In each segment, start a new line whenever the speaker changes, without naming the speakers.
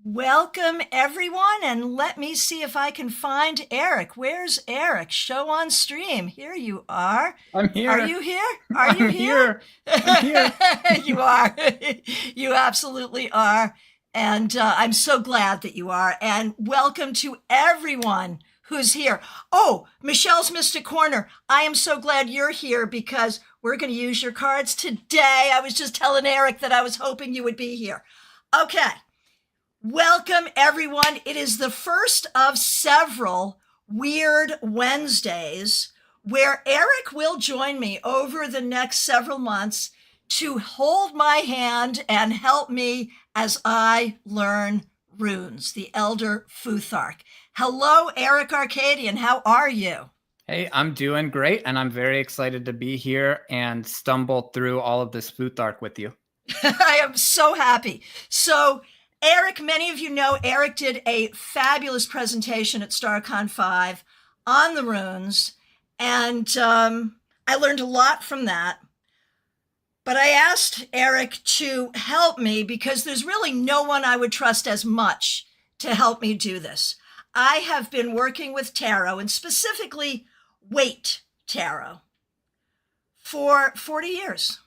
Welcome, everyone, and let me see if I can find Aerik. Where's Aerik? Show on stream. Here you are.
I'm here.
Are you here? Are you
I'm
here?
I'm here.
You are. You absolutely are. And I'm so glad that you are. And welcome to everyone who's here. Oh, Michelle's Mystic Corner. I am so glad you're here because we're going to use your cards today. I was just telling Aerik that I was hoping you would be here. Okay. Welcome, everyone. It is the first of several Wyrd Wednesdays where Aerik will join me over the next several months to hold my hand and help me as I learn runes, the Elder Futhark. Hello, Aerik Arkadian. How are you?
Hey, I'm doing great, and I'm very excited to be here and stumble through all of this Futhark with you.
I am so happy. So, Aerik, many of you know Aerik did a fabulous presentation at StaarCon 5 on the runes, and I learned a lot from that. But I asked Aerik to help me because there's really no one I would trust as much to help me do this. I have been working with tarot, and specifically Waite tarot, for 40 years.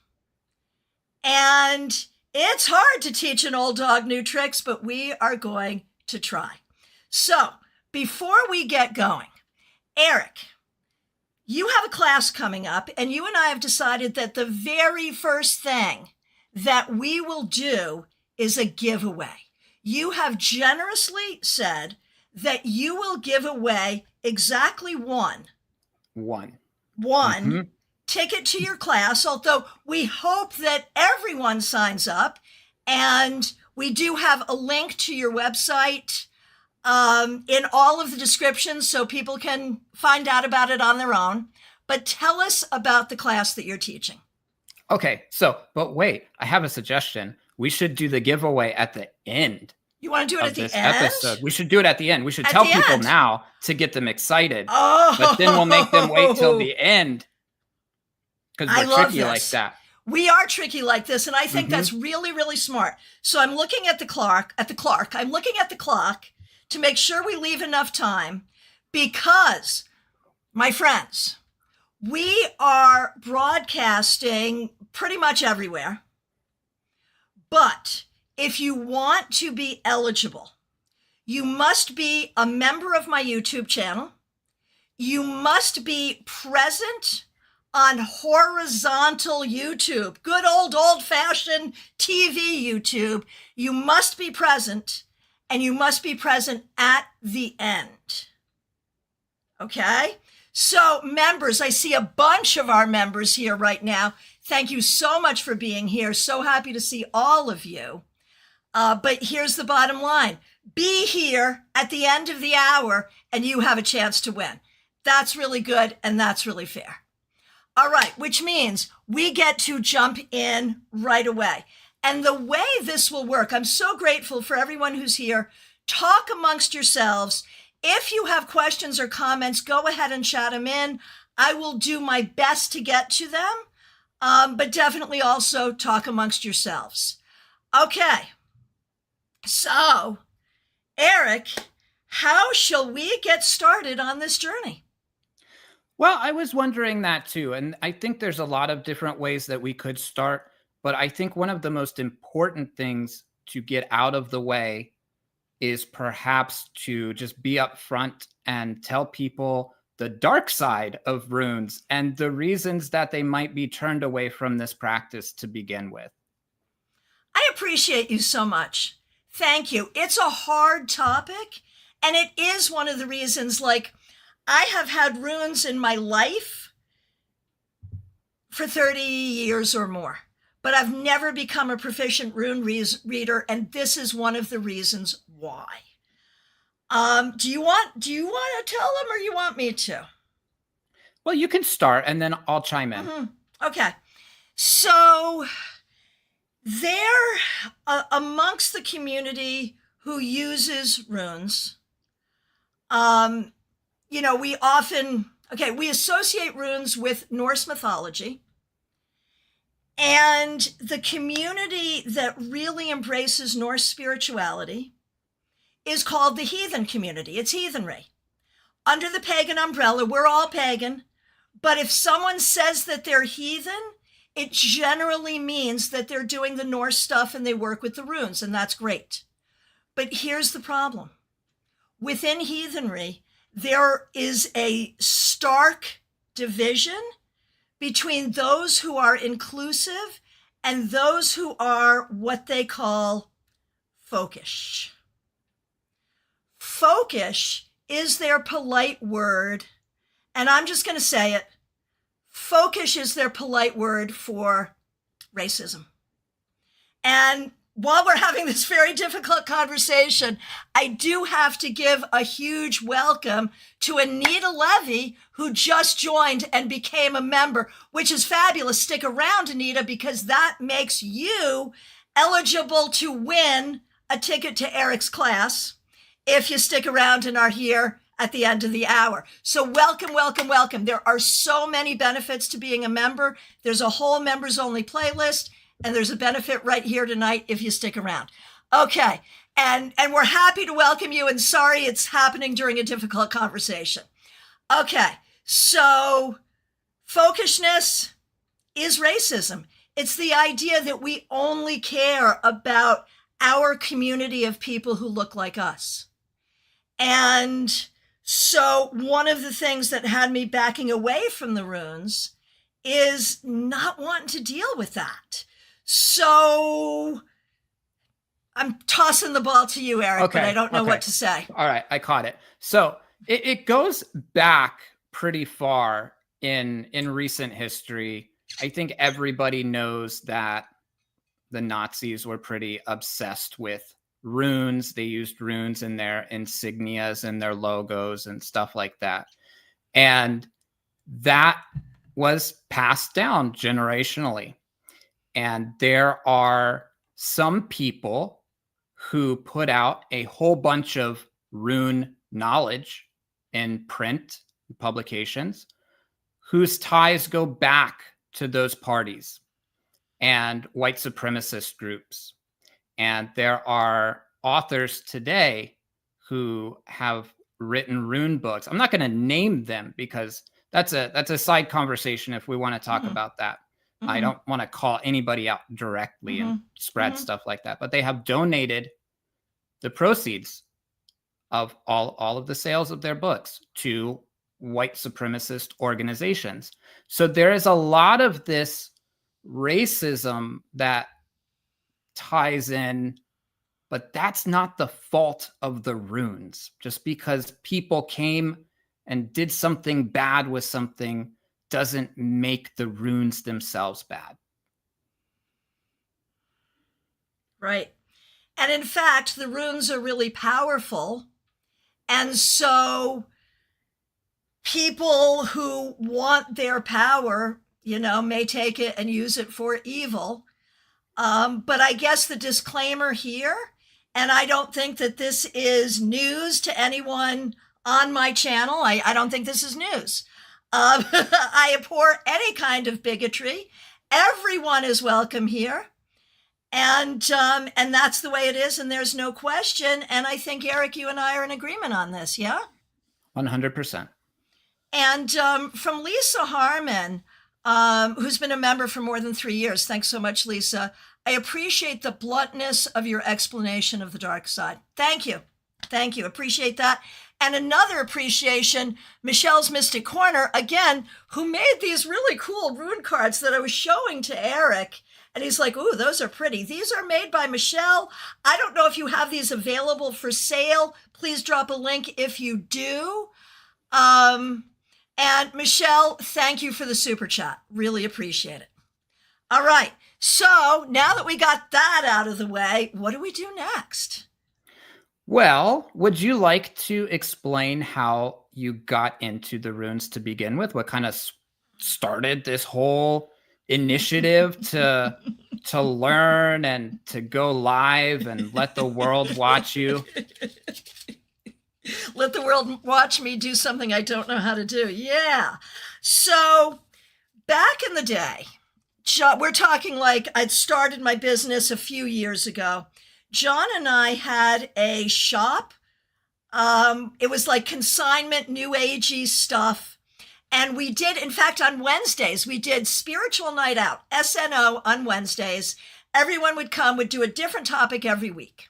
And it's hard to teach an old dog new tricks, but we are going to try. So before we get going, Aerik, you have a class coming up, and you and I have decided that the very first thing that we will do is a giveaway. You have generously said that you will give away exactly one ticket to your class, although we hope that everyone signs up, and we do have a link to your website in all of the descriptions so people can find out about it on their own. But tell us about the class that you're teaching.
Okay, but wait, I have a suggestion. We should do the giveaway at the end.
You want to do it at the end?
Episode. We should do it at the end. We should tell people now to get them excited.
Oh,
but then we'll make them wait till the end. Because we're tricky like that.
We are tricky like this, and I think that's really, really smart. So I'm looking at the clock. I'm looking at the clock to make sure we leave enough time because, my friends, we are broadcasting pretty much everywhere. But if you want to be eligible, you must be a member of my YouTube channel. You must be present on horizontal YouTube, good old-fashioned TV YouTube. You must be present, and you must be present at the end. Okay? So, members, I see a bunch of our members here right now. Thank you so much for being here. So happy to see all of you. But here's the bottom line. Be here at the end of the hour, and you have a chance to win. That's really good, and that's really fair. All right, which means we get to jump in right away. And the way this will work, I'm so grateful for everyone who's here. Talk amongst yourselves. If you have questions or comments, go ahead and chat them in. I will do my best to get to them, but definitely also talk amongst yourselves. Okay, so Aerik, how shall we get started on this journey?
Well, I was wondering that too. And I think there's a lot of different ways that we could start. But I think one of the most important things to get out of the way is perhaps to just be upfront and tell people the dark side of runes and the reasons that they might be turned away from this practice to begin with.
I appreciate you so much. Thank you. It's a hard topic, and it is one of the reasons, like, I have had runes in my life for 30 years or more, but I've never become a proficient rune reader, and this is one of the reasons why. Do you want to tell them, or you want me to?
Well, you can start, and then I'll chime in.
Okay. So there, amongst the community who uses runes, we associate runes with Norse mythology. And the community that really embraces Norse spirituality is called the heathen community. It's heathenry. Under the pagan umbrella, we're all pagan. But if someone says that they're heathen, it generally means that they're doing the Norse stuff and they work with the runes, and that's great. But here's the problem. Within heathenry, there is a stark division between those who are inclusive and those who are what they call folkish. Folkish is their polite word, and I'm just going to say it. Folkish is their polite word for racism. And while we're having this very difficult conversation, I do have to give a huge welcome to Anita Levy, who just joined and became a member, which is fabulous. Stick around, Anita, because that makes you eligible to win a ticket to Aerik's class if you stick around and are here at the end of the hour. So welcome, welcome, welcome. There are so many benefits to being a member. There's a whole members only playlist, and there's a benefit right here tonight if you stick around. Okay, and we're happy to welcome you, and sorry it's happening during a difficult conversation. Okay, so folkishness is racism. It's the idea that we only care about our community of people who look like us. And so one of the things that had me backing away from the runes is not wanting to deal with that. So I'm tossing the ball to you, Aerik, but I don't know what to say.
All right, I caught it. So it goes back pretty far in recent history. I think everybody knows that the Nazis were pretty obsessed with runes. They used runes in their insignias and their logos and stuff like that. And that was passed down generationally. And there are some people who put out a whole bunch of rune knowledge in print publications whose ties go back to those parties and white supremacist groups. And there are authors today who have written rune books. I'm not going to name them because that's a side conversation if we want to talk about that. I don't want to call anybody out directly and spread stuff like that. But they have donated the proceeds of all of the sales of their books to white supremacist organizations. So there is a lot of this racism that ties in, but that's not the fault of the runes. Just because people came and did something bad with something doesn't make the runes themselves bad.
Right. And in fact, the runes are really powerful. And so people who want their power, may take it and use it for evil. But I guess the disclaimer here, and I don't think that this is news to anyone on my channel. I don't think this is news. I abhor any kind of bigotry. Everyone is welcome here. And that's the way it is. And there's no question. And I think, Aerik, you and I are in agreement on this. Yeah.
100%.
And from Lisa Harmon, who's been a member for more than 3 years. Thanks so much, Lisa. I appreciate the bluntness of your explanation of the dark side. Thank you. Thank you. Appreciate that. And another appreciation, Michelle's Mystic Corner, again, who made these really cool rune cards that I was showing to Aerik. And he's like, ooh, those are pretty. These are made by Michelle. I don't know if you have these available for sale. Please drop a link if you do. And Michelle, thank you for the super chat. Really appreciate it. All right. So now that we got that out of the way, what do we do next?
Well, would you like to explain how you got into the runes to begin with? What kind of started this whole initiative to learn and to go live and let the world watch you?
Let the world watch me do something I don't know how to do. Yeah. So back in the day, we're talking like I'd started my business a few years ago. John and I had a shop It was like consignment, new agey stuff. And we did, in fact, on Wednesdays, we did spiritual night out, SNO on Wednesdays. Everyone would come, would do a different topic every week.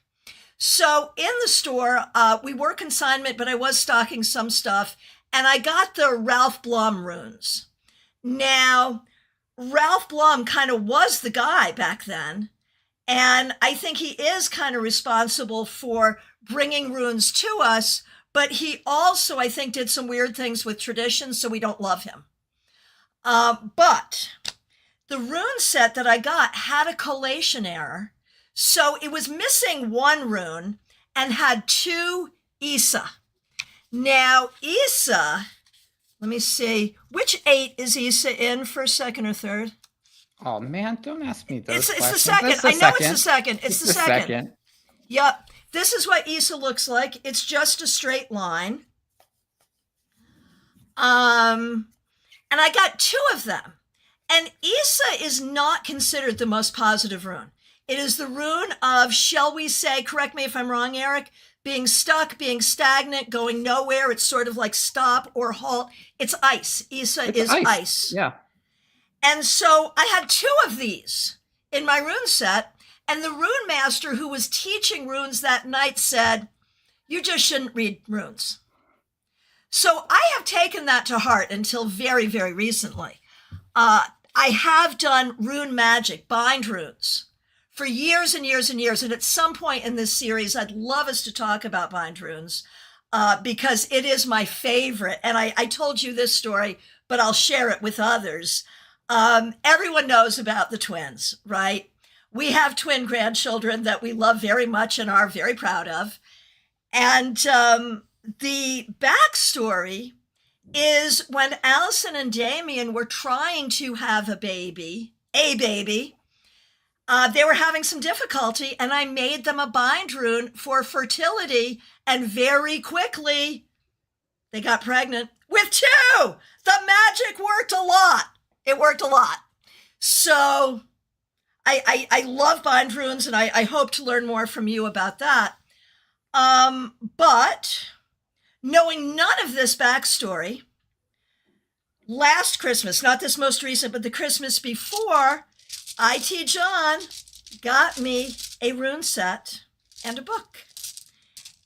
So in the store, we were consignment, but I was stocking some stuff. And I got the Ralph Blum runes. Now, Ralph Blum kind of was the guy back then. And I think he is kind of responsible for bringing runes to us. But he also, I think, did some weird things with traditions, so we don't love him. But the rune set that I got had a collation error. So it was missing one rune and had 2 Isa. Now, Isa, let me see, which 8 is Isa in, first, second, or third?
Oh, man, don't ask me those questions.
It's the second. I know it's the second. It's the second. Yep. This is what Isa looks like. It's just a straight line. And I got 2 of them. And Isa is not considered the most positive rune. It is the rune of, shall we say, correct me if I'm wrong, Aerik, being stuck, being stagnant, going nowhere. It's sort of like stop or halt. It's ice. Isa is ice.
Yeah.
And so I had 2 of these in my rune set. And the rune master who was teaching runes that night said, you just shouldn't read runes. So I have taken that to heart until very, very recently. I have done rune magic, bind runes, for years and years and years. And at some point in this series, I'd love us to talk about bind runes because it is my favorite. And I told you this story, but I'll share it with others. Everyone knows about the twins, right? We have twin grandchildren that we love very much and are very proud of. And the backstory is when Allison and Damien were trying to have a baby, they were having some difficulty, and I made them a bind rune for fertility, and very quickly they got pregnant with 2. The magic worked a lot. It worked a lot. So I love bind runes, and I hope to learn more from you about that. But knowing none of this backstory, last Christmas, not this most recent, but the Christmas before, IT John got me a rune set and a book.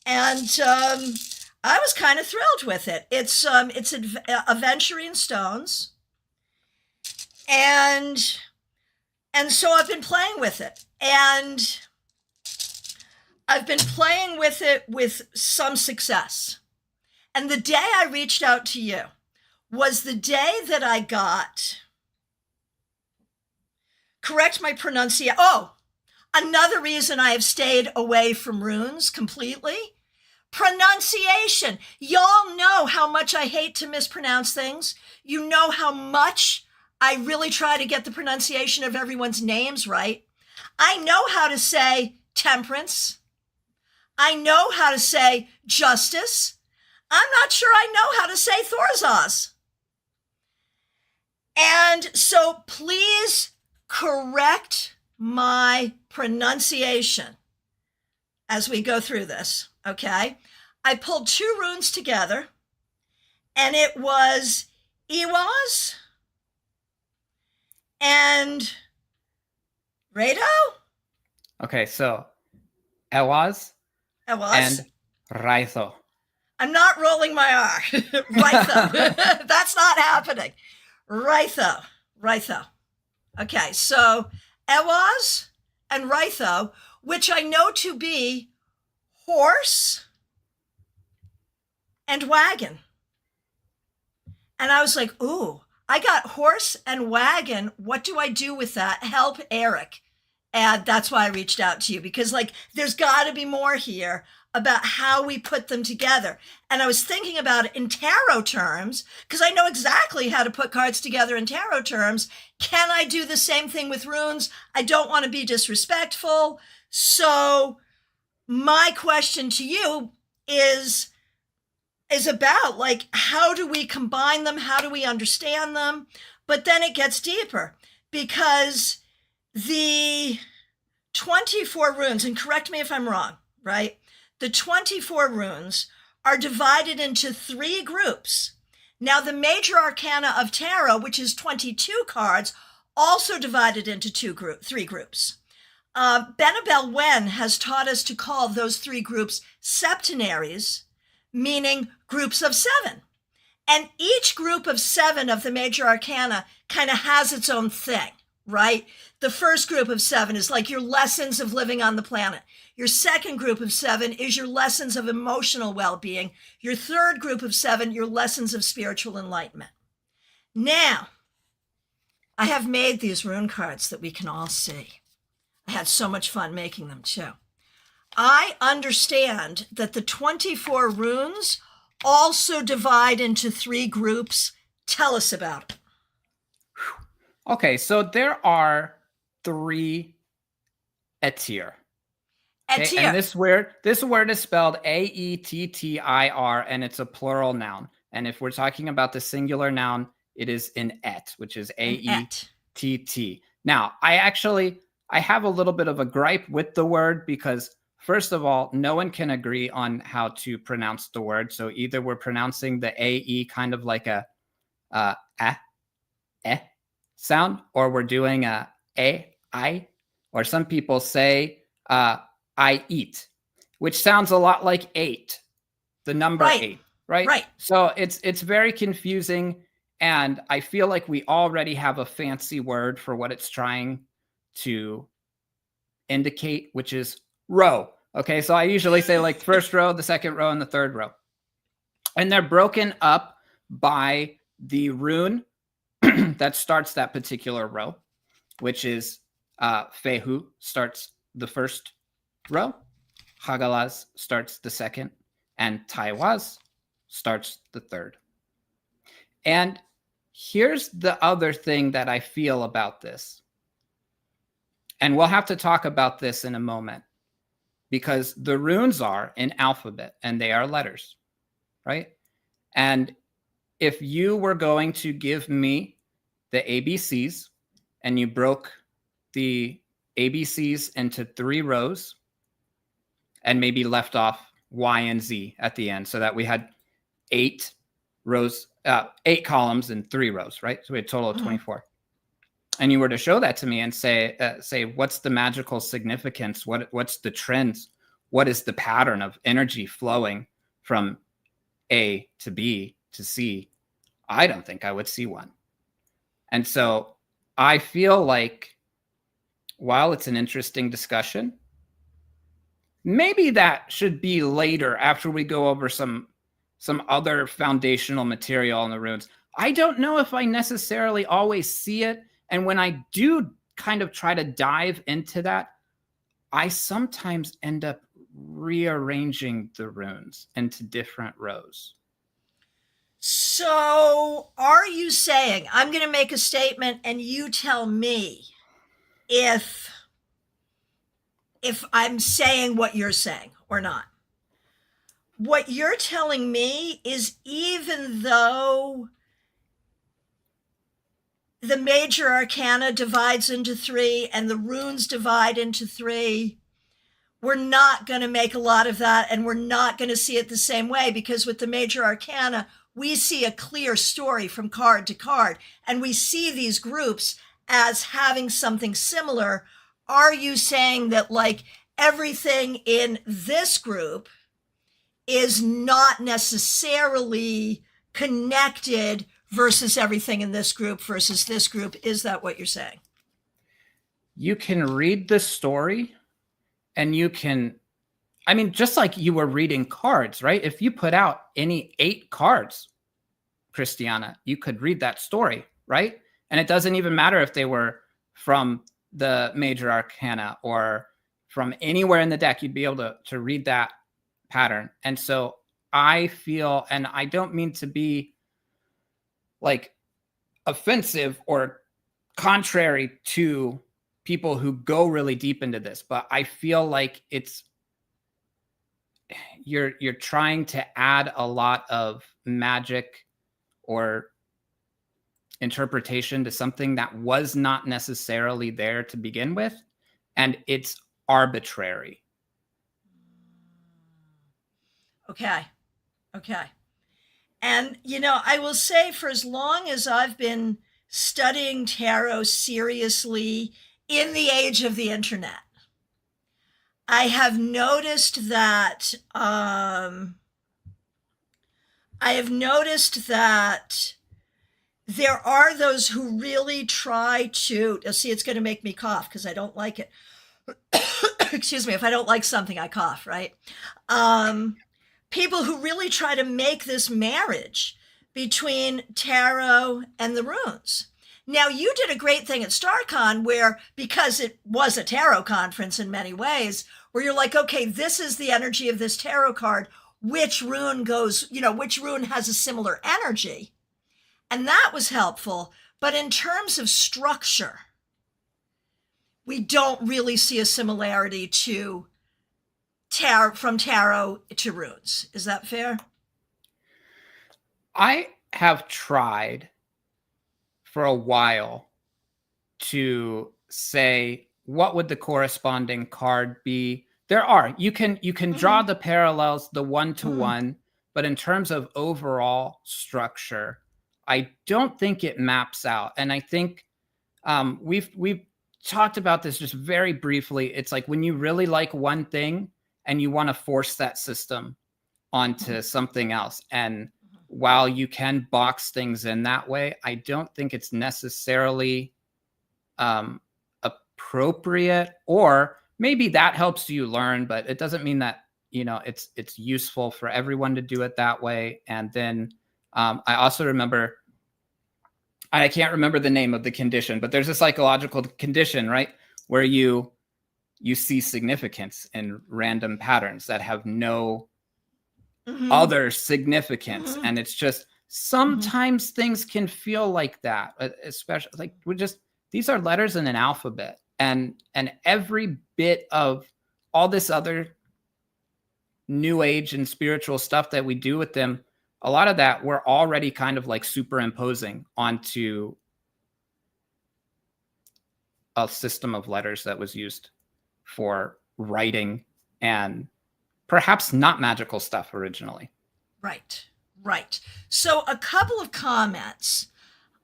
And I was kind of thrilled with it. It's Aventurine Stones. And so I've been playing with it. And I've been playing with it with some success. And the day I reached out to you was the day that I got, correct my pronunciation. Oh, another reason I have stayed away from runes completely. Pronunciation. Y'all know how much I hate to mispronounce things. You know how much I really try to get the pronunciation of everyone's names right. I know how to say temperance. I know how to say justice. I'm not sure I know how to say Thorzos. And so please correct my pronunciation as we go through this, okay? I pulled 2 runes together, and it was Iwaz and Rado?
Okay, so Ewaz and Raitho.
I'm not rolling my R. Raitho. That's not happening. Raitho. Okay, so Ewaz and Raitho, which I know to be horse and wagon. And I was like, ooh, I got horse and wagon. What do I do with that? Help Aerik. And that's why I reached out to you, because like there's got to be more here about how we put them together. And I was thinking about it in tarot terms, because I know exactly how to put cards together in tarot terms. Can I do the same thing with runes? I don't want to be disrespectful. So my question to you is about like, how do we combine them? How do we understand them? But then it gets deeper, because the 24 runes, and correct me if I'm wrong, right? The 24 runes are divided into 3 groups. Now, the major arcana of tarot, which is 22 cards, also divided into 3 groups. Benabel Wen has taught us to call those 3 groups septenaries, meaning groups of 7. And each group of 7 of the major arcana kind of has its own thing, right? The first group of 7 is like your lessons of living on the planet. Your second group of 7 is your lessons of emotional well-being. Your third group of 7, your lessons of spiritual enlightenment. Now, I have made these rune cards that we can all see. I had so much fun making them too. I understand that the 24 runes also divide into 3 groups. Tell us about it.
Okay, so there are 3 Aetir. Okay, and this word is spelled Aettir, and it's a plural noun. And if we're talking about the singular noun, it is an et, which is Aett. Now, I have a little bit of a gripe with the word because, first of all, no one can agree on how to pronounce the word. So either we're pronouncing the AE kind of like a sound, or we're doing a I, or some people say I eat, which sounds a lot like 8, the number 8, right?
Right.
So it's very confusing, and I feel like we already have a fancy word for what it's trying to indicate, which is row. Okay, so I usually say like first row, the second row, and the third row. And they're broken up by the rune that starts that particular row, which is Fehu starts the first row, Hagalaz starts the second, and Taiwaz starts the third. And here's the other thing that I feel about this. And we'll have to talk about this in a moment, because the runes are an alphabet and they are letters, right? And if you were going to give me the ABCs and you broke the ABCs into 3 rows and maybe left off Y and Z at the end so that we had 8 rows, 8 columns and 3 rows, right? So we had a total of 24. And you were to show that to me and say, what's the magical significance? What's the trends? What is the pattern of energy flowing from A to B to C? I don't think I would see one. And so I feel like while it's an interesting discussion, maybe that should be later after we go over some other foundational material on the runes. I don't know if I necessarily always see it. And when I do kind of try to dive into that, I sometimes end up rearranging the runes into different rows.
So are you saying, I'm going to make a statement and you tell me if I'm saying what you're saying or not? What you're telling me is, even though the major arcana divides into 3 and the runes divide into 3, we're not going to make a lot of that, and we're not going to see it the same way, because with the major arcana, we see a clear story from card to card, and we see these groups as having something similar. Are you saying that like everything in this group is not necessarily connected versus everything in this group versus this group? Is that what you're saying?
You can read the story and you can, I mean, just like you were reading cards, right? If you put out any 8 cards, Christiana, you could read that story, right? And it doesn't even matter if they were from the major arcana or from anywhere in the deck, you'd be able to read that pattern. And so I feel, and I don't mean to be like offensive or contrary to people who go really deep into this, but I feel like you're trying to add a lot of magic or interpretation to something that was not necessarily there to begin with, and it's arbitrary.
Okay. Okay. And, I will say for as long as I've been studying tarot seriously in the age of the internet, I have noticed that there are those who really try to see. It's going to make me cough because I don't like it. Excuse me. If I don't like something, I cough, right? People who really try to make this marriage between tarot and the runes. Now, you did a great thing at StaarCon where, because it was a tarot conference in many ways, where you're like, okay, this is the energy of this tarot card. Which rune goes, which rune has a similar energy? And that was helpful. But in terms of structure, we don't really see a similarity to from tarot to runes. Is that fair?
I have tried for a while to say, what would the corresponding card be? You can draw the parallels, the one-to-one, but in terms of overall structure, I don't think it maps out. And I think we've talked about this just very briefly. It's like when you really like one thing and you want to force that system onto something else. And while you can box things in that way, I don't think it's necessarily appropriate, or maybe that helps you learn, but it doesn't mean that, it's useful for everyone to do it that way. And then I also remember, I can't remember the name of the condition, but there's a psychological condition, right? Where you see significance in random patterns that have no other significance. And it's just, sometimes things can feel like that, especially like these are letters in an alphabet, and every bit of all this other new age and spiritual stuff that we do with them, a lot of that we're already kind of like superimposing onto a system of letters that was used for writing and perhaps not magical stuff originally.
Right. So a couple of comments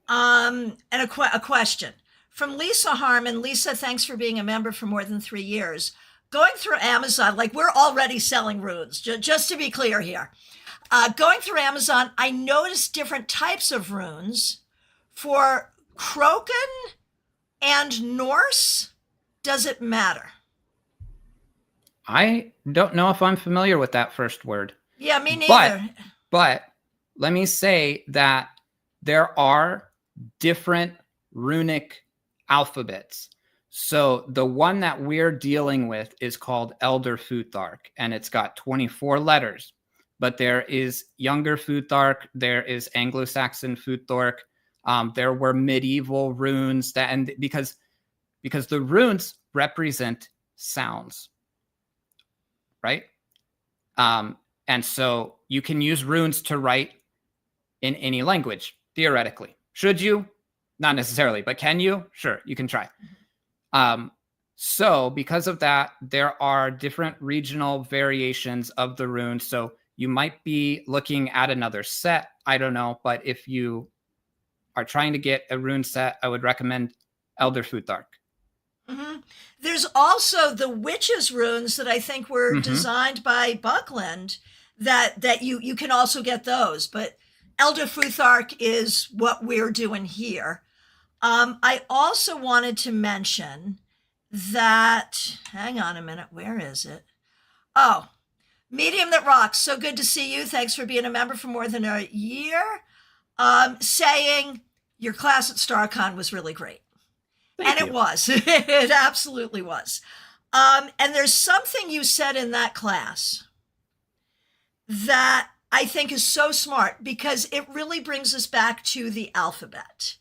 and a question from Lisa Harmon. Lisa, thanks for being a member for more than 3 years. Going through Amazon, like we're already selling runes, just to be clear here. Going through Amazon, I noticed different types of runes for Kroken and Norse. Does it matter?
I don't know if I'm familiar with that first word.
Yeah, me neither.
But let me say that there are different runic alphabets. So the one that we're dealing with is called Elder Futhark, and it's got 24 letters. But there is Younger Futhark, there is Anglo-Saxon Futhark, there were medieval runes because the runes represent sounds, right? And so you can use runes to write in any language, theoretically. Should you? Not necessarily, but can you? Sure, you can try. So because of that, there are different regional variations of the runes. So you might be looking at another set. I don't know. But if you are trying to get a rune set, I would recommend Elder Futhark.
There's also the witches runes that I think were designed by Buckland that you can also get those. But Elder Futhark is what we're doing here. I also wanted to mention that, hang on a minute, where is it? Oh, Medium That Rocks, so good to see you. Thanks for being a member for more than a year. Saying your class at StaarCon was really great.
Thank you.
It was. It absolutely was. And there's something you said in that class that I think is so smart, because it really brings us back to the alphabet.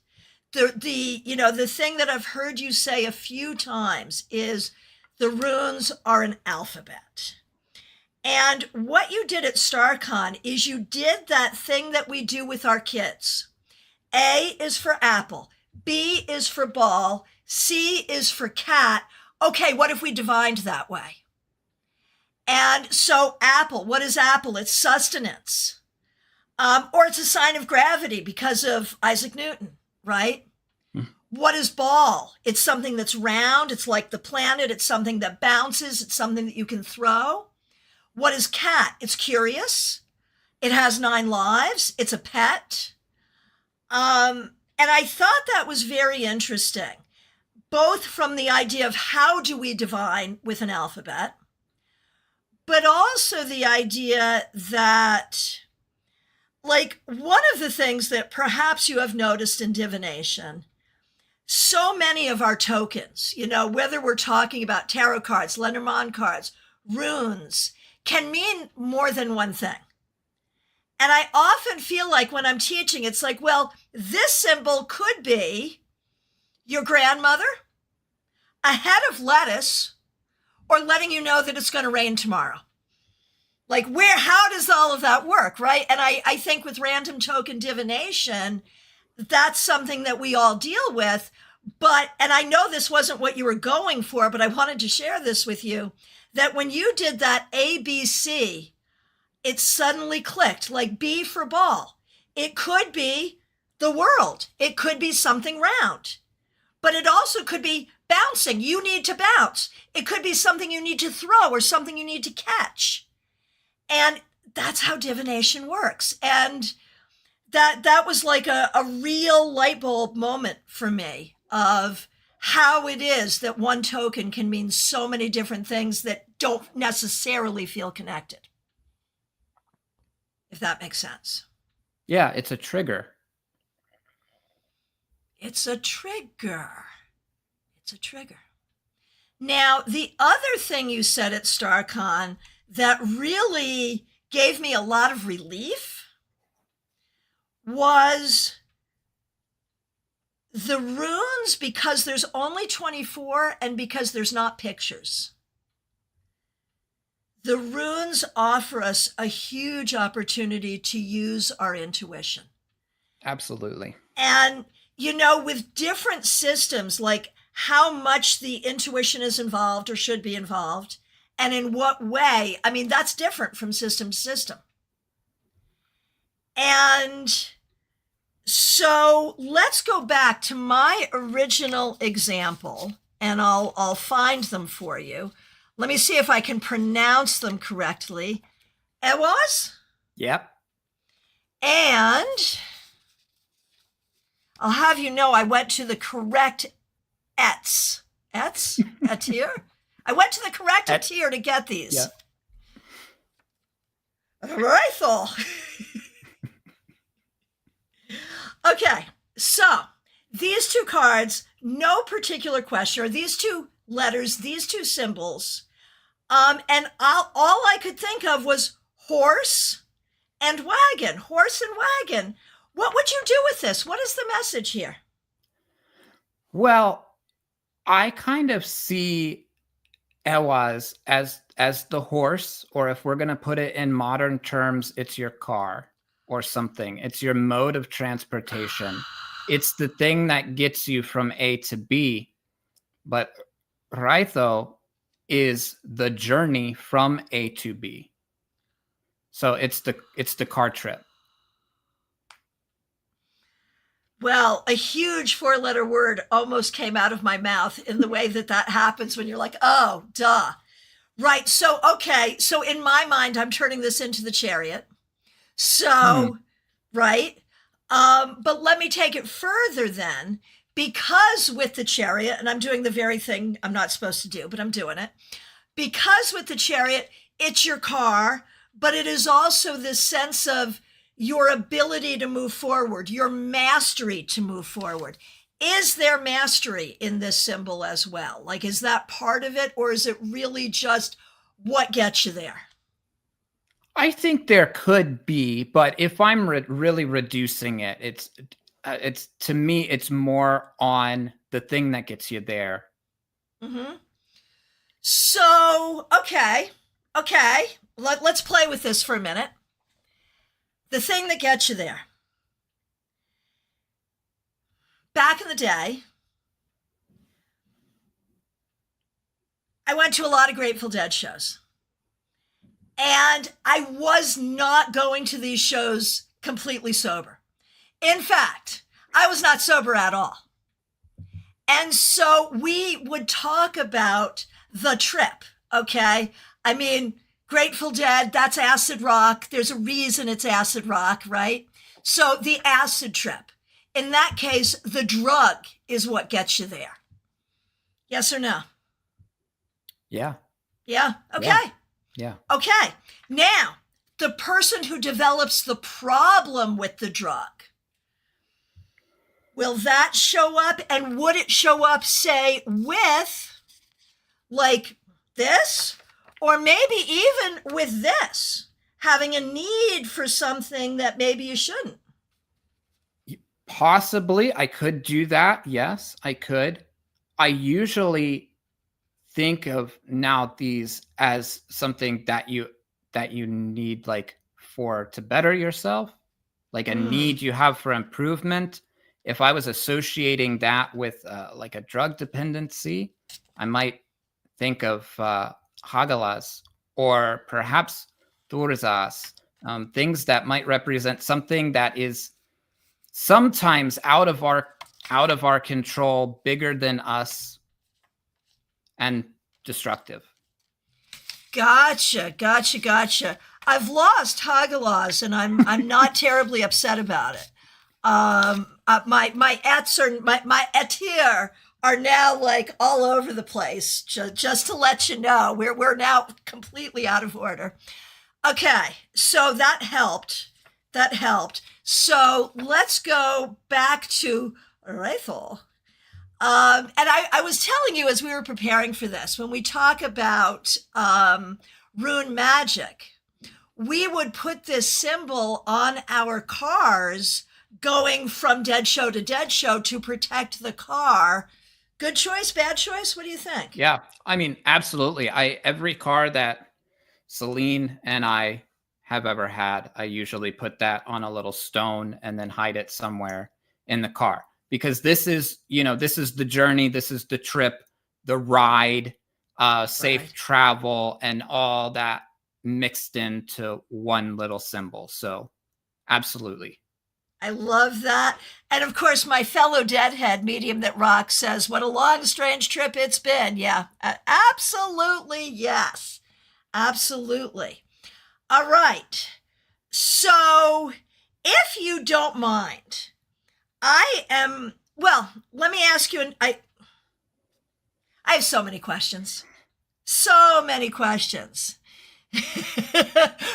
The thing that I've heard you say a few times is the runes are an alphabet. And what you did at StaarCon is you did that thing that we do with our kids. A is for apple. B is for ball. C is for cat. Okay, what if we divined that way? And so apple, what is apple? It's sustenance. Or it's a sign of gravity because of Isaac Newton, right?
Hmm.
What is ball? It's something that's round. It's like the planet. It's something that bounces. It's something that you can throw. What is cat? It's curious. It has 9 lives. It's a pet. And I thought that was very interesting, both from the idea of how do we divine with an alphabet, but also the idea that, like, one of the things that perhaps you have noticed in divination, so many of our tokens, whether we're talking about tarot cards, Lenormand cards, runes, can mean more than one thing. And I often feel like when I'm teaching, it's like, well, this symbol could be your grandmother, a head of lettuce, or letting you know that it's going to rain tomorrow. Like, how does all of that work, right? And I think with random token divination, that's something that we all deal with. And I know this wasn't what you were going for, but I wanted to share this with you, that when you did that ABC, it suddenly clicked, like B for ball. It could be the world. It could be something round, but it also could be bouncing. You need to bounce. It could be something you need to throw or something you need to catch. And that's how divination works. And that was like a real light bulb moment for me of how it is that one token can mean so many different things that don't necessarily feel connected. If that makes sense.
Yeah, it's a trigger.
It's a trigger. It's a trigger. Now, the other thing you said at StaarCon that really gave me a lot of relief was the runes, because there's only 24 and because there's not pictures. The runes offer us a huge opportunity to use our intuition.
Absolutely.
And, with different systems, like how much the intuition is involved or should be involved, and in what way, that's different from system to system. And so let's go back to my original example, and I'll find them for you. Let me see if I can pronounce them correctly. Ewas?
Yep.
And I'll have you know I went to the correct Etir? I went to the correct Etir to get these. Yep. Rifle. Okay, so these 2 cards, no particular question, or these 2 letters, these 2 symbols, and all I could think of was horse and wagon, horse and wagon. What would you do with this? What is the message here?
Well, I kind of see Ewas as the horse, or if we're going to put it in modern terms, it's your car or something. It's your mode of transportation. It's the thing that gets you from A to B. But Raitho is the journey from A to B. So it's the car trip.
Well, a huge 4-letter word almost came out of my mouth in the way that happens when you're like, oh, duh. Right. So, okay. So in my mind, I'm turning this into the chariot. So, right. But let me take it further then, because with the chariot, and I'm doing the very thing I'm not supposed to do, but I'm doing it. Because with the chariot, it's your car, but it is also this sense of your ability to move forward, your mastery to move forward. Is there mastery in this symbol as well? Like, is that part of it, or is it really just what gets you there?
I think there could be, but if I'm really reducing it, it's to me, it's more on the thing that gets you there.
Mm-hmm. So, okay. Let's play with this for a minute. The thing that gets you there. Back in the day, I went to a lot of Grateful Dead shows. And I was not going to these shows completely sober. In fact, I was not sober at all. And so we would talk about the trip, okay? I mean, Grateful Dead, that's acid rock. There's a reason it's acid rock, right? So the acid trip. In that case, the drug is what gets you there. Yes or no?
Yeah.
Yeah? Okay.
Yeah.
Okay. Now, the person who develops the problem with the drug, will that show up? And would it show up, say, with like this? Or maybe even with this, having a need for something that maybe you shouldn't?
Possibly, I could do that. Yes, I could. I usually think of now these as something that you need, like, for to better yourself, like a need you have for improvement. If I was associating that with like a drug dependency, I might think of Hagalas or perhaps Turzas, things that might represent something that is sometimes out of our control, bigger than us, and destructive.
Gotcha. I've lost Hagalas, and I'm not terribly upset about it. My ets are my etir are now like all over the place. Just to let you know, we're now completely out of order. Okay, so that helped. So let's go back to Rethel. And I was telling you as we were preparing for this, when we talk about rune magic, we would put this symbol on our cars going from dead show to dead show to protect the car. Good choice, bad choice? What do you think?
Yeah, I mean, absolutely. Every car that Celine and I have ever had, I usually put that on a little stone and then hide it somewhere in the car. Because this is the journey, this is the trip, the ride, safe travel, and all that mixed into one little symbol. So absolutely.
I love that. And of course, my fellow Deadhead medium that rocks says, what a long, strange trip it's been. Yeah, absolutely. Yes, absolutely. All right. So if you don't mind, let me ask you, I have so many questions.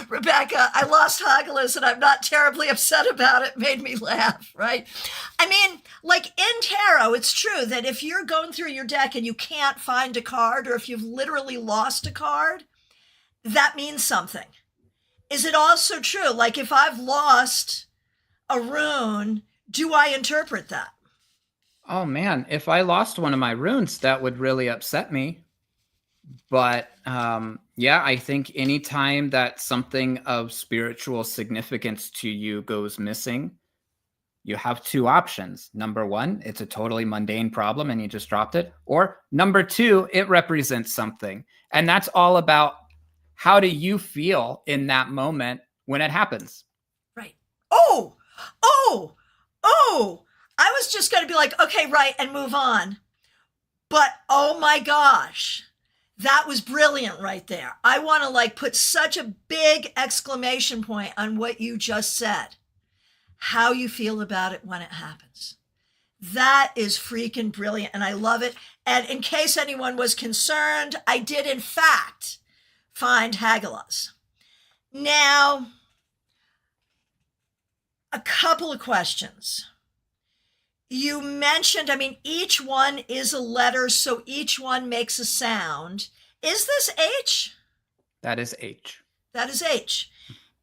Rebecca, I lost Hagalas and I'm not terribly upset about it. Made me laugh, right? I mean, like in tarot, it's true that if you're going through your deck and you can't find a card, or if you've literally lost a card, that means something. Is it also true? Like if I've lost a rune, do I interpret that?
Oh man, if I lost one of my runes, that would really upset me. But yeah, I think anytime that something of spiritual significance to you goes missing, you have two options. Number one, it's a totally mundane problem and you just dropped it. Or number two, it represents something. And that's all about how do you feel in that moment when it happens.
Right. I was just going to be like, okay, right, and move on. But oh my gosh, that was brilliant right there. I want to like put such a big exclamation point on what you just said. How you feel about it when it happens. That is freaking brilliant, and I love it. And in case anyone was concerned, I did in fact find Hagalas. Now, a couple of questions. You mentioned, I mean, each one is a letter, so each one makes a sound. Is this H?
That is H.
That is H.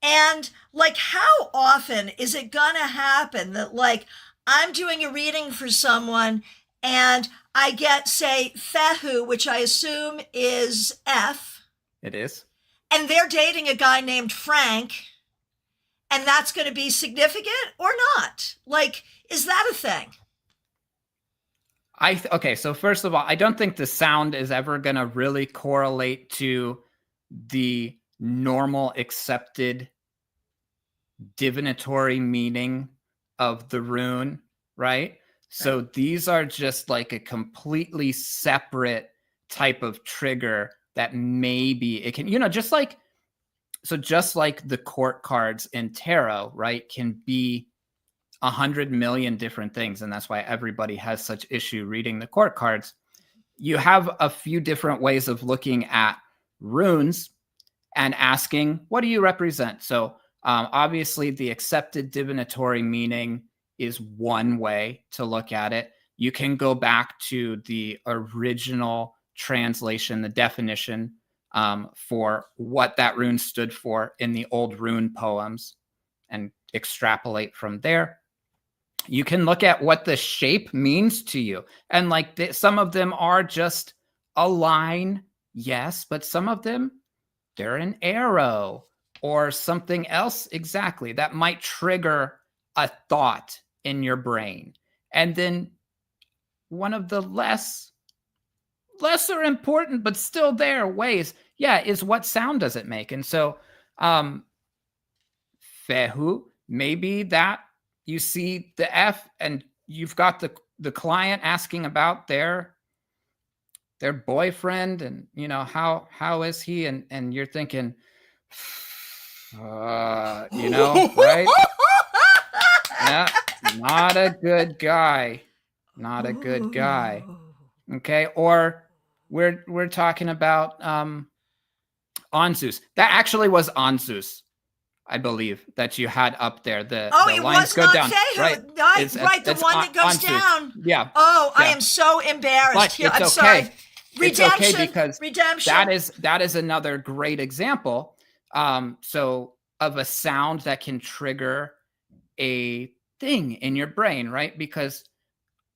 And like, how often is it gonna happen that like I'm doing a reading for someone and I get, say, Fehu, which I assume is F.
It is.
And they're dating a guy named Frank, and that's going to be significant or not? Like, is that a thing?
Okay, so first of all, I don't think the sound is ever going to really correlate to the normal accepted divinatory meaning of the rune, right? So these are just like a completely separate type of trigger that maybe it can, just like the court cards in tarot, right, can be 100 million different things. And that's why everybody has such issue reading the court cards. You have a few different ways of looking at runes and asking, what do you represent? So obviously the accepted divinatory meaning is one way to look at it. You can go back to the original translation, the definition for what that rune stood for in the old rune poems and extrapolate from there. You can look at what the shape means to you. And like some of them are just a line, yes, but some of them, they're an arrow or something else exactly that might trigger a thought in your brain. And then one of the lesser important, but still there ways, is what sound does it make? And so fehu, maybe that you see the F and you've got the client asking about their boyfriend and, how is he? And you're thinking, right? Yeah, not a good guy. Not a good guy. Okay. Or we're talking about Anzus. That actually was Anzus, I believe, that you had up there. The lines go down. Right,
the one that goes down.
Yeah.
Oh, yeah. I am so embarrassed.
But
here.
I'm
okay.
Sorry.
Redemption.
It's okay because
redemption.
that is another great example. So of a sound that can trigger a thing in your brain, right? Because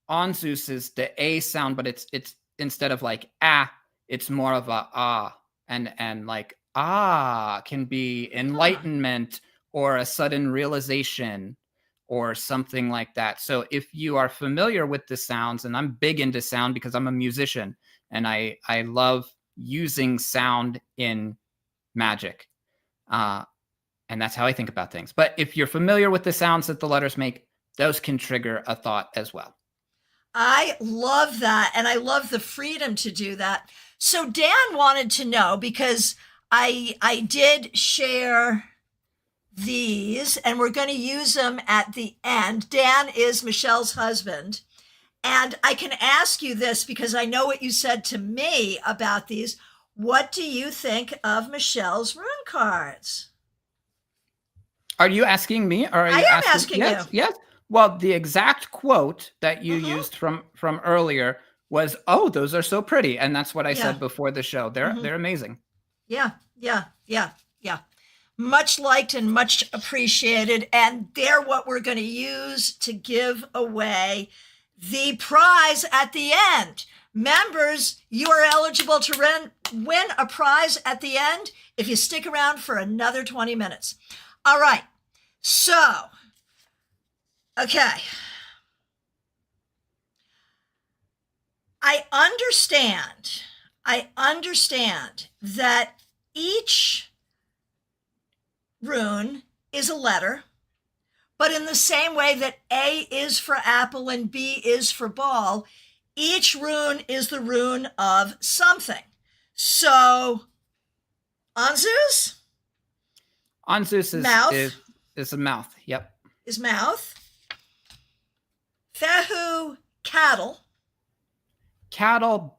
Anzus is the A sound, but it's instead of like ah, it's more of a ah, and like ah can be enlightenment or a sudden realization or something like that. So if you are familiar with the sounds, and I'm big into sound because I'm a musician and I love using sound in magic. And that's how I think about things. But if you're familiar with the sounds that the letters make, those can trigger a thought as well.
I love that. And I love the freedom to do that. So Dan wanted to know, because I did share these and we're going to use them at the end. Dan is Michelle's husband. And I can ask you this because I know what you said to me about these. What do you think of Michelle's rune cards?
Are you asking me? Or are you
asking
yes,
you.
Yes. Well, the exact quote that you used from earlier was, "Oh, those are so pretty," and that's what I said before the show. They're amazing.
Yeah. Much liked and much appreciated, and they're what we're going to use to give away the prize at the end. Members, you are eligible to win a prize at the end if you stick around for another 20 minutes. All right. So, okay. I understand that each rune is a letter, but in the same way that A is for apple and B is for ball, each rune is the rune of something. So, Anzus?
Anzus is a mouth. Yep.
Is mouth. Fehu, cattle.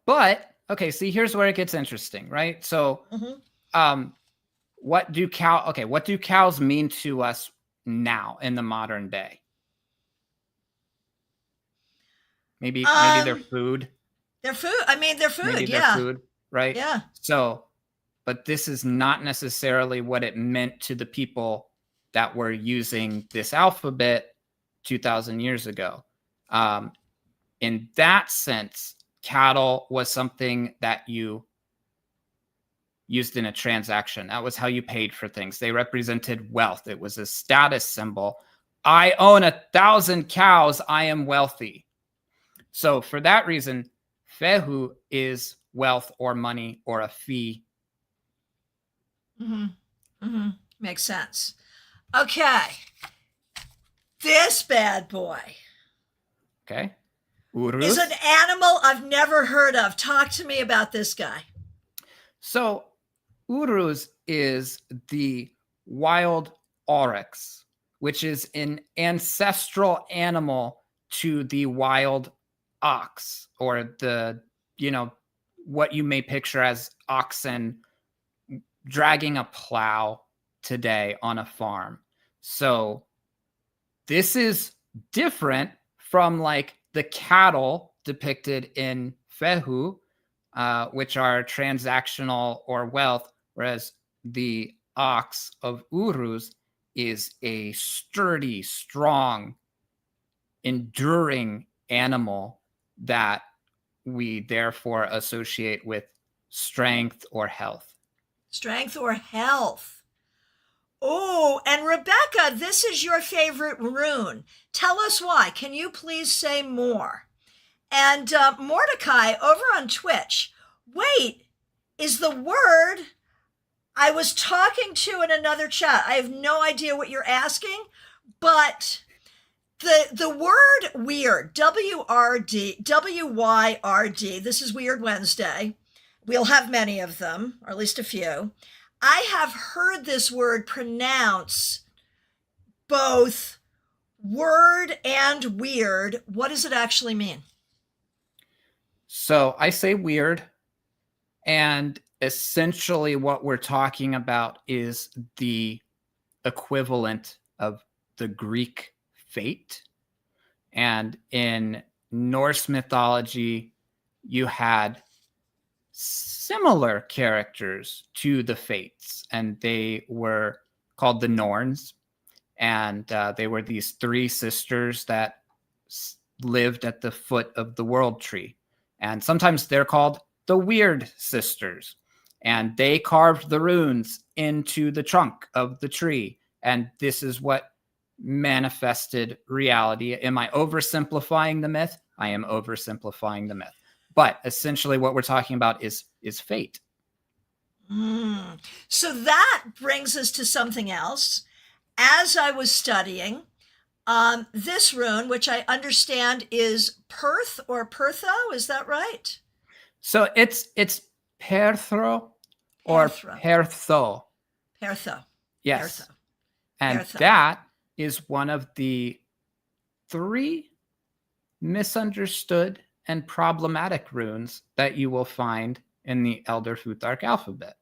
But okay, see, here's where it gets interesting, right? So, what do cows mean to us now in the modern day? Maybe they're food.
They're food. I mean, they're food.
Maybe they're food, right?
Yeah.
So, but this is not necessarily what it meant to the people that were using this alphabet 2,000 years ago. In that sense, cattle was something that you used in a transaction. That was how you paid for things. They represented wealth. It was a status symbol. I own 1,000 cows. I am wealthy. So for that reason, fehu is wealth or money or a fee.
Makes sense. Okay. This bad boy.
Okay.
Is
Urus.
an animal I've never heard of. Talk to me about this guy.
So Urus is the wild oryx, which is an ancestral animal to the wild ox, or the, what you may picture as oxen dragging a plow today on a farm. So this is different from like the cattle depicted in Fehu, which are transactional or wealth, whereas the ox of Urus is a sturdy, strong, enduring animal that we therefore associate with strength or health.
Strength or health. Oh, and Rebecca, this is your favorite rune. Tell us why. Can you please say more? And Mordecai over on Twitch. Wait, is the word I was talking to in another chat? I have no idea what you're asking, but the word Wyrd, W-R-D, W-Y-R-D, this is Wyrd Wednesday. We'll have many of them, or at least a few. I have heard this word pronounce both word and weird. What does it actually mean?
So I say weird, and essentially what we're talking about is the equivalent of the Greek fate. And in Norse mythology, you had similar characters to the fates, and they were called the Norns. And they were these three sisters that lived at the foot of the world tree. And sometimes they're called the Wyrd sisters. And they carved the runes into the trunk of the tree. And this is what manifested reality. Am I oversimplifying the myth? I am oversimplifying the myth. But essentially what we're talking about is fate.
So that brings us to something else. As I was studying, this rune, which I understand is Perth or Pertho, is that right?
So it's Perthro or Pertho.
Pertho.
Yes.
Pertho.
And
Pertho.
that is one of the 3 misunderstood and problematic runes that you will find in the Elder Futhark alphabet.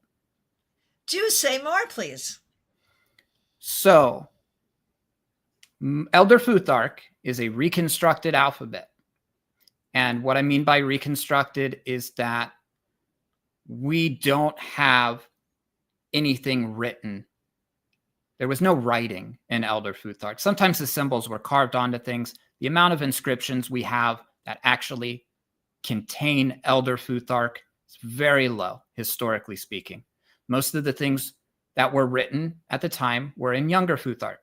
Do say more, please.
So, Elder Futhark is a reconstructed alphabet. And what I mean by reconstructed is that we don't have anything written. There was no writing in Elder Futhark. Sometimes the symbols were carved onto things. The amount of inscriptions we have that actually contain Elder Futhark is very low, historically speaking. Most of the things that were written at the time were in Younger Futhark.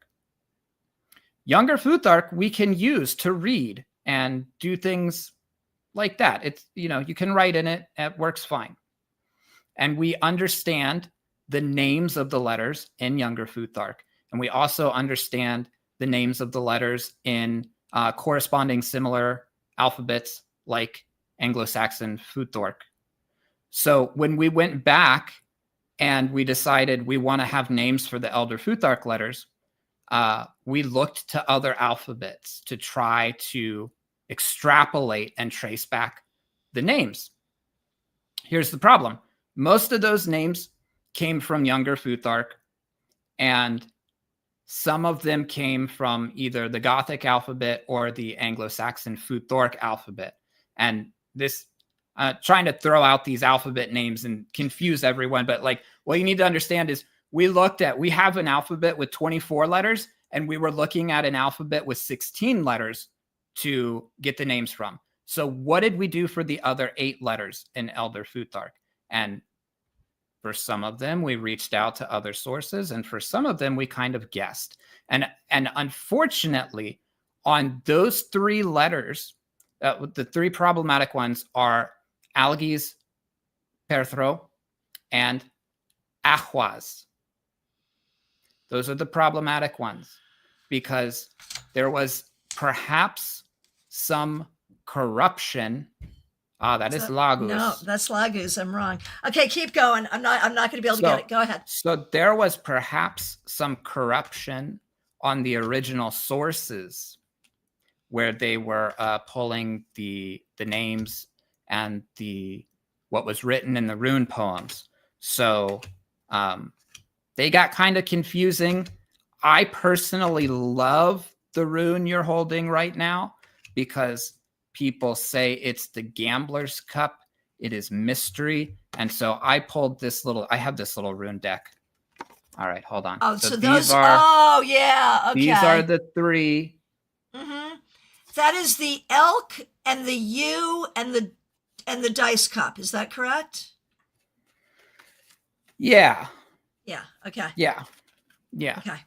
Younger Futhark we can use to read and do things like that. It's, you can write in it, it works fine. And we understand the names of the letters in Younger Futhark. And we also understand the names of the letters in corresponding similar alphabets like Anglo-Saxon Futhark. So when we went back and we decided we want to have names for the Elder Futhark letters, we looked to other alphabets to try to extrapolate and trace back the names. Here's the problem. Most of those names came from Younger Futhark, and some of them came from either the Gothic alphabet or the Anglo-Saxon Futhark alphabet. And this, trying to throw out these alphabet names and confuse everyone, but like what you need to understand is we have an alphabet with 24 letters, and we were looking at an alphabet with 16 letters to get the names from. So what did we do for the other 8 letters in Elder Futhark? And for some of them, we reached out to other sources, and for some of them, we kind of guessed. And unfortunately, on those 3 letters, the 3 problematic ones are Algiz, Perthro, and Ahwaz. Those are the problematic ones, because there was perhaps some corruption. That is Lagus.
No, that's Lagus. I'm wrong. Okay, keep going. I'm not going to be able to get it. Go ahead.
So there was perhaps some corruption on the original sources, where they were pulling the names and what was written in the rune poems. So they got kind of confusing. I personally love the rune you're holding right now, because people say it's the gambler's cup. It is mystery. And so I pulled I have this little rune deck. All right, hold on.
Oh, so these are, yeah, okay.
These are the 3.
Mm-hmm. That is the elk and the U and the dice cup. Is that correct?
Yeah.
Yeah. Okay.
Yeah.
Okay.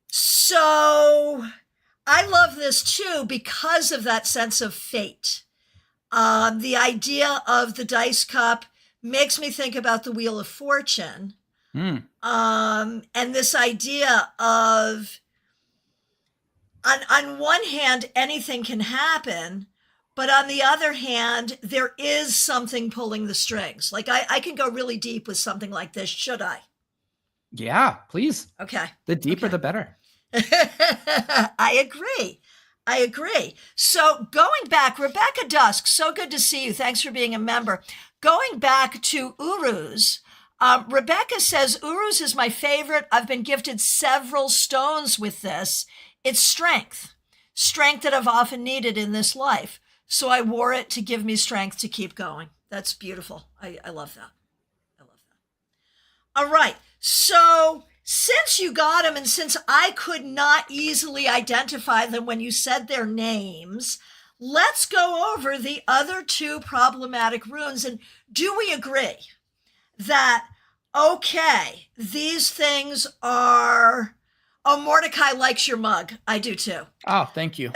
So I love this too because of that sense of fate. The idea of the dice cup makes me think about the Wheel of Fortune. And this idea of, on one hand, anything can happen, but on the other hand, there is something pulling the strings. Like I can go really deep with something like this. Should I?
Yeah, please.
Okay.
The deeper, the better.
I agree. So going back, Rebecca Dusk, so good to see you. Thanks for being a member. Going back to Uruz, Rebecca says, Uruz is my favorite. I've been gifted several stones with this. It's strength that I've often needed in this life. So I wore it to give me strength to keep going. That's beautiful. I love that. All right. So since you got them, and since I could not easily identify them when you said their names, let's go over the other 2 problematic runes. And do we agree that, okay, these things are... Oh, Mordecai likes your mug. I do too.
Oh, thank you.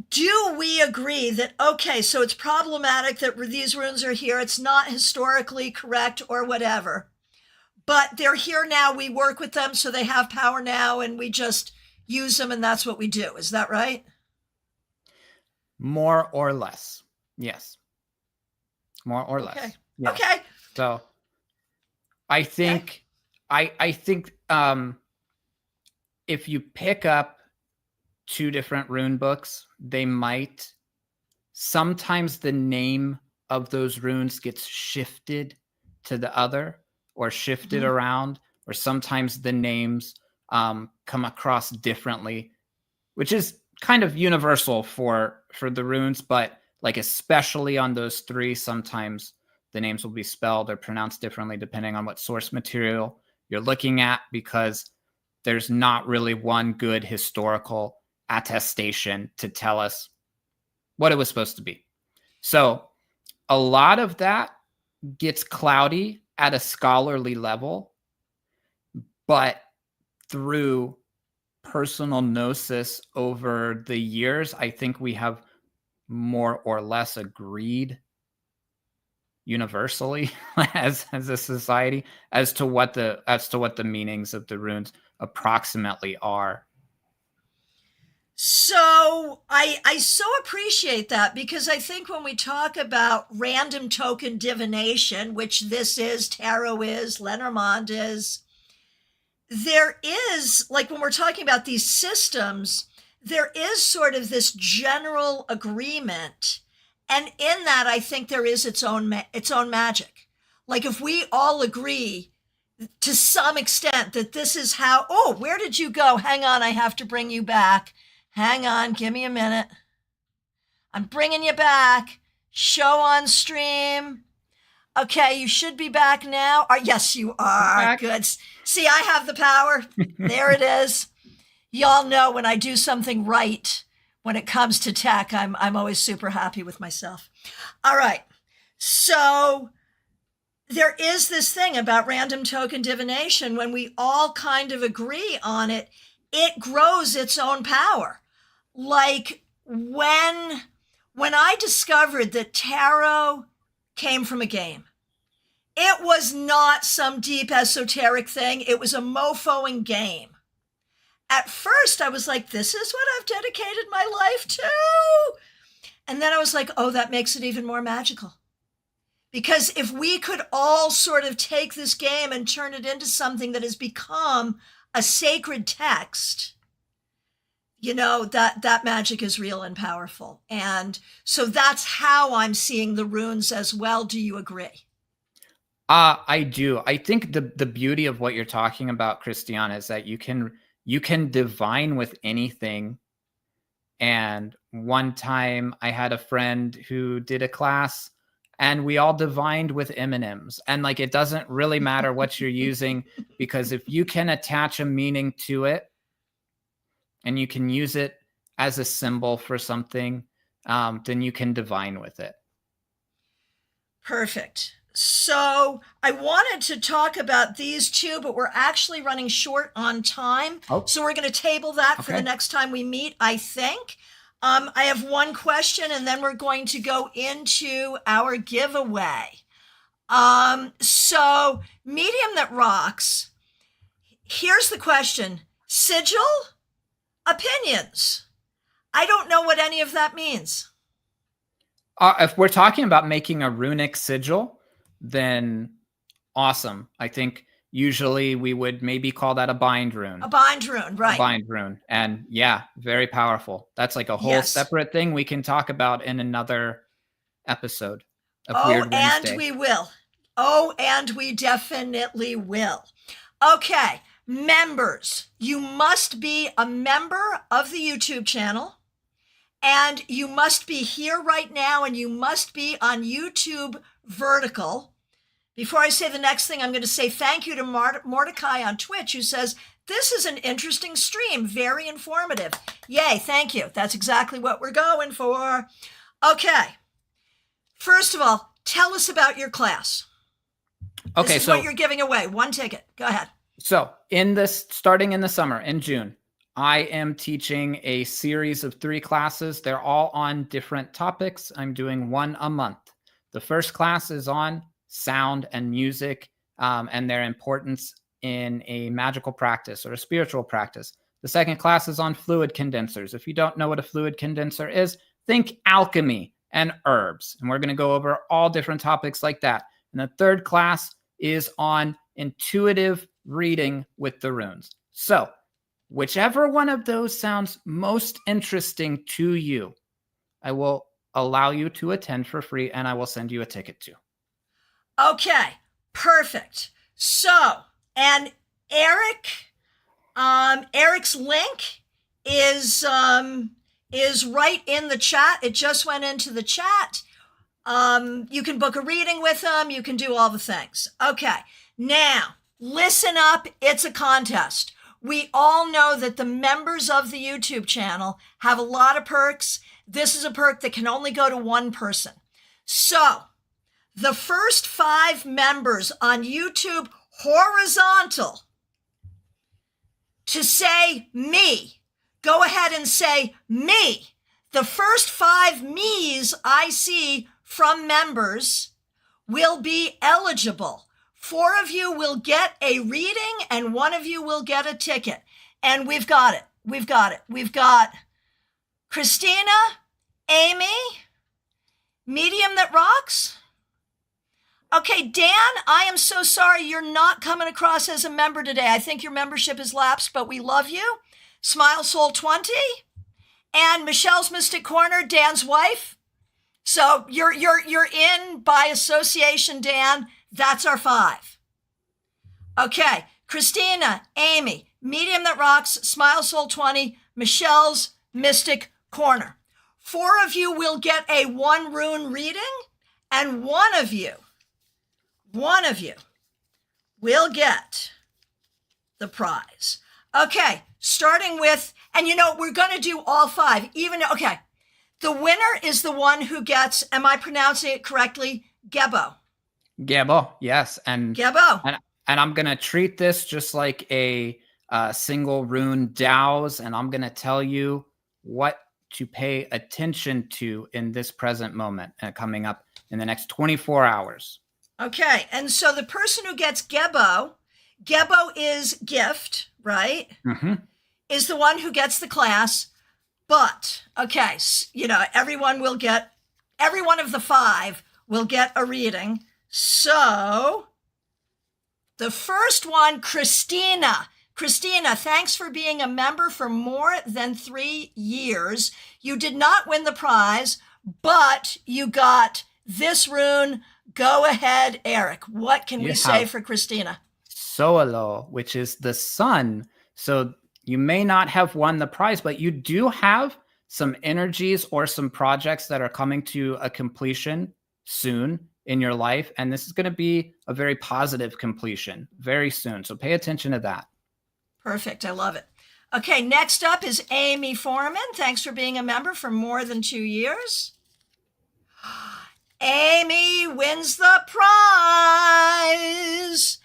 Do we agree that, okay, so it's problematic that these runes are here. It's not historically correct or whatever, but they're here now. We work with them, so they have power now, and we just use them, and that's what we do. Is that right?
More or less. Yes. More or less. Yes.
Okay.
So I think, I think if you pick up 2 different rune books, they might, sometimes the name of those runes gets shifted to the other, or shifted around, or sometimes the names come across differently, which is kind of universal for the runes, but like especially on those 3, sometimes the names will be spelled or pronounced differently depending on what source material you're looking at, because there's not really one good historical attestation to tell us what it was supposed to be. So a lot of that gets cloudy at a scholarly level, but through personal gnosis over the years, I think we have more or less agreed universally as a society as to what the meanings of the runes approximately are.
So I so appreciate that, because I think when we talk about random token divination, which this is, tarot is, Lenormand is, there is, like when we're talking about these systems, there is sort of this general agreement. And in that, I think there is its own magic. Like if we all agree to some extent that this is how, oh, where did you go? Hang on, I have to bring you back. Hang on, give me a minute. I'm bringing you back. Show on stream. Okay, you should be back now. Yes, you are. Good. See, I have the power. There it is. Y'all know when I do something right, when it comes to tech, I'm always super happy with myself. All right. So there is this thing about random token divination. When we all kind of agree on it, it grows its own power. Like when I discovered that tarot came from a game, It was not some deep esoteric thing. It was a mofoing game. At first, I was like, this is what I've dedicated my life to. And then I was like, oh, that makes it even more magical. Because if we could all sort of take this game and turn it into something that has become a sacred text, you know, that magic is real and powerful. And so that's how I'm seeing the runes as well. Do you agree?
I do. I think the beauty of what you're talking about, Christiana, is that you can divine with anything. And one time I had a friend who did a class and we all divined with M&Ms. And like, it doesn't really matter what you're using, because if you can attach a meaning to it and you can use it as a symbol for something, then you can divine with it.
Perfect. So I wanted to talk about these two, but we're actually running short on time.
Oh.
So we're going to table that for the next time we meet, I think. I have one question, and then we're going to go into our giveaway. So Medium That Rocks, here's the question. Sigil? Opinions? I don't know what any of that means.
If we're talking about making a runic sigil, then awesome. I think usually we would maybe call that a bind rune.
A bind rune, right.
A bind rune. And yeah, very powerful. That's like a whole separate thing we can talk about in another episode of Wyrd Wednesday.
And we will. Oh, and we definitely will. Okay, members. You must be a member of the YouTube channel. And you must be here right now, and you must be on YouTube vertical. Before I say the next thing, I'm going to say thank you to Mordecai on Twitch, who says, this is an interesting stream, very informative. Yay, thank you. That's exactly what we're going for. Okay. First of all, tell us about your class.
Okay,
this is what you're giving away. One ticket. Go ahead.
So starting in the summer, in June, I am teaching a series of 3 classes. They're all on different topics. I'm doing one a month. The first class is on sound and music and their importance in a magical practice or a spiritual practice. The second class is on fluid condensers. If you don't know what a fluid condenser is, think alchemy and herbs. And we're going to go over all different topics like that. And the third class is on intuitive reading with the runes. So whichever one of those sounds most interesting to you, I will allow you to attend for free, and I will send you a ticket to.
Okay, perfect. So, and Aerik's link is right in the chat. It just went into the chat. You can book a reading with him. You can do all the things. Okay, now listen up. It's a contest. We all know that the members of the YouTube channel have a lot of perks. This is a perk that can only go to one person. So the first 5 members on YouTube horizontal to say me, go ahead and say me. The first 5 me's I see from members will be eligible. 4 of you will get a reading and 1 of you will get a ticket. And we've got it. We've got Christina, Amy, Medium That Rocks. Okay, Dan, I am so sorry you're not coming across as a member today. I think your membership is lapsed, but we love you. Smile Soul 20 and Michelle's Mystic Corner, Dan's wife. So you're in by association, Dan. That's our 5. Okay, Christina, Amy, Medium That Rocks, Smile Soul 20, Michelle's Mystic Corner. 4 of you will get a 1 rune reading, and one of you will get the prize. Okay, starting with, and you know, we're going to do all 5, okay. The winner is the one who gets, am I pronouncing it correctly? Gebo,
yes. And
Gebo.
And I'm going to treat this just like a single rune douse, and I'm going to tell you what to pay attention to in this present moment coming up in the next 24 hours.
Okay, and so the person who gets Gebo is gift, right?
Mm-hmm.
Is the one who gets the class. But, okay, every one of the 5 will get a reading. So, the first one, Christina. Christina, thanks for being a member for more than 3 years. You did not win the prize, but you got this rune. Go ahead, Aerik. What can we say for Christina?
Soalo, which is the sun. So you may not have won the prize, but you do have some energies or some projects that are coming to a completion soon in your life. And this is going to be a very positive completion very soon. So pay attention to that.
Perfect. I love it. Okay, next up is Amy Foreman. Thanks for being a member for more than 2 years. Amy wins the prize.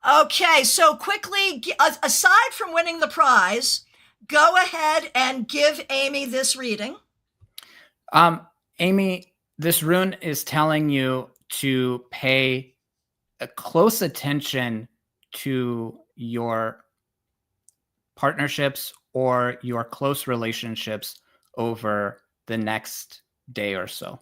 Okay, so quickly, aside from winning the prize, go ahead and give Amy this reading.
Amy, this rune is telling you to pay a close attention to your partnerships or your close relationships over the next day or so.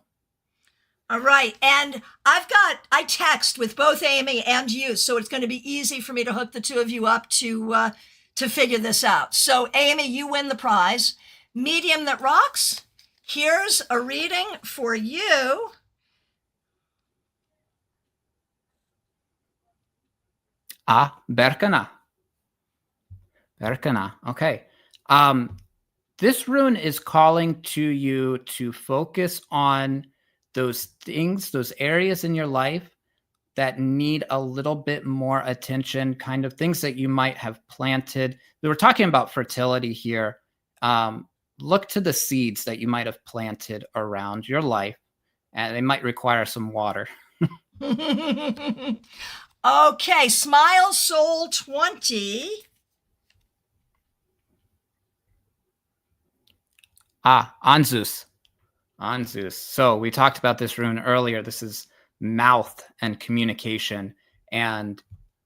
All right. And I text with both Amy and you, so it's going to be easy for me to hook the two of you up to figure this out. So Amy, you win the prize. Medium that rocks. Here's a reading for you.
Berkana. Okay. This rune is calling to you to focus on those things, those areas in your life that need a little bit more attention, kind of things that you might have planted. We were talking about fertility here. Look to the seeds that you might have planted around your life, and they might require some water.
Okay, Smile Soul 20.
Anzus. So we talked about this rune earlier. This is mouth and communication. And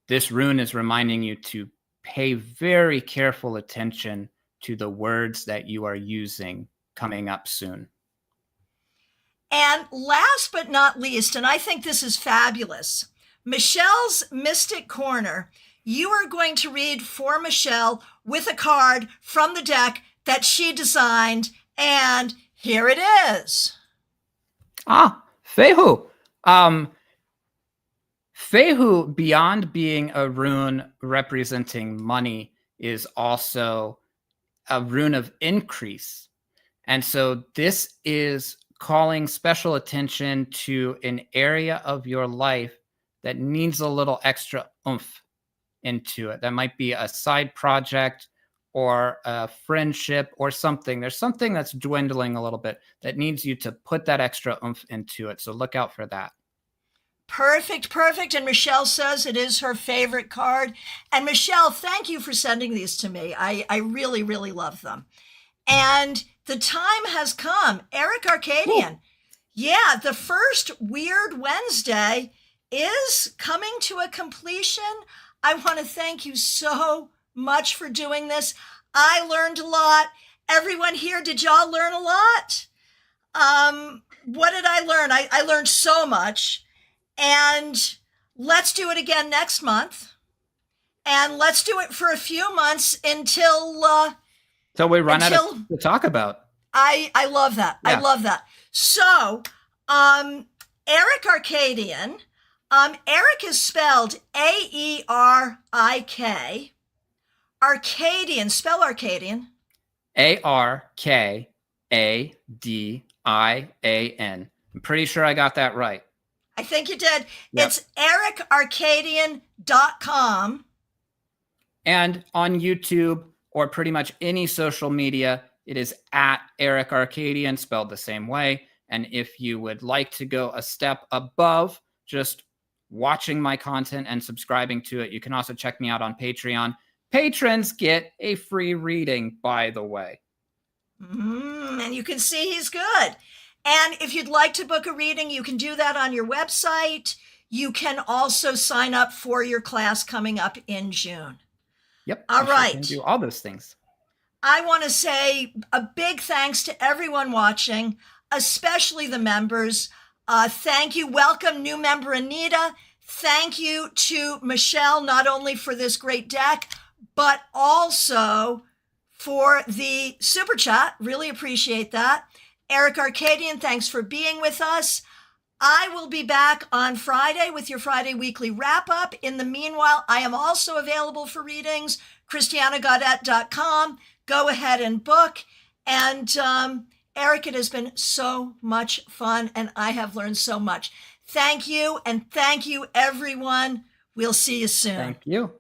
this rune is reminding you to pay very careful attention to the words that you are using coming up soon.
And last but not least, and I think this is fabulous, Michelle's Mystic Corner. You are going to read for Michelle with a card from the deck that she designed. And here it is.
Fehu. Fehu, beyond being a rune representing money, is also a rune of increase. And so this is calling special attention to an area of your life that needs a little extra oomph into it. That might be a side project or a friendship or something. There's something that's dwindling a little bit that needs you to put that extra oomph into it. So look out for that.
Perfect. And Michelle says it is her favorite card. And Michelle, thank you for sending these to me. I really, really love them. And the time has come. Aerik Arkadian. Ooh. Yeah, the first Wyrd Wednesday is coming to a completion. I want to thank you so much for doing this. I learned a lot. Everyone here, did y'all learn a lot? What did I learn? I learned so much. And let's do it again next month. And let's do it for a few months until
we run out of to talk about.
I love that. Yeah. I love that. So, Aerik Arkadian. Aerik is spelled A-E-R-I-K. Arkadian, spell Arkadian.
A-R-K-A-D-I-A-N. I'm pretty sure I got that right.
I think you did. Yep. It's AerikArkadian.com. And
on YouTube or pretty much any social media, it is at Aerik Arkadian, spelled the same way. And if you would like to go a step above just watching my content and subscribing to it, you can also check me out on Patreon. Patrons get a free reading, by the way.
And you can see he's good. And if you'd like to book a reading, you can do that on your website. you can also sign up for your class coming up in June.
Yep.
All right.
You can do all those things.
I want to say a big thanks to everyone watching, especially the members. Thank you. Welcome, new member Anita. Thank you to Michelle, not only for this great deck, but also for the super chat. Really appreciate that. Aerik Arkadian, thanks for being with us. I will be back on Friday with your Friday weekly wrap up. In the meanwhile, I am also available for readings. ChristianaGaudet.com. Go ahead and book. And Aerik, it has been so much fun, and I have learned so much. Thank you, and thank you, everyone. We'll see you soon.
Thank you.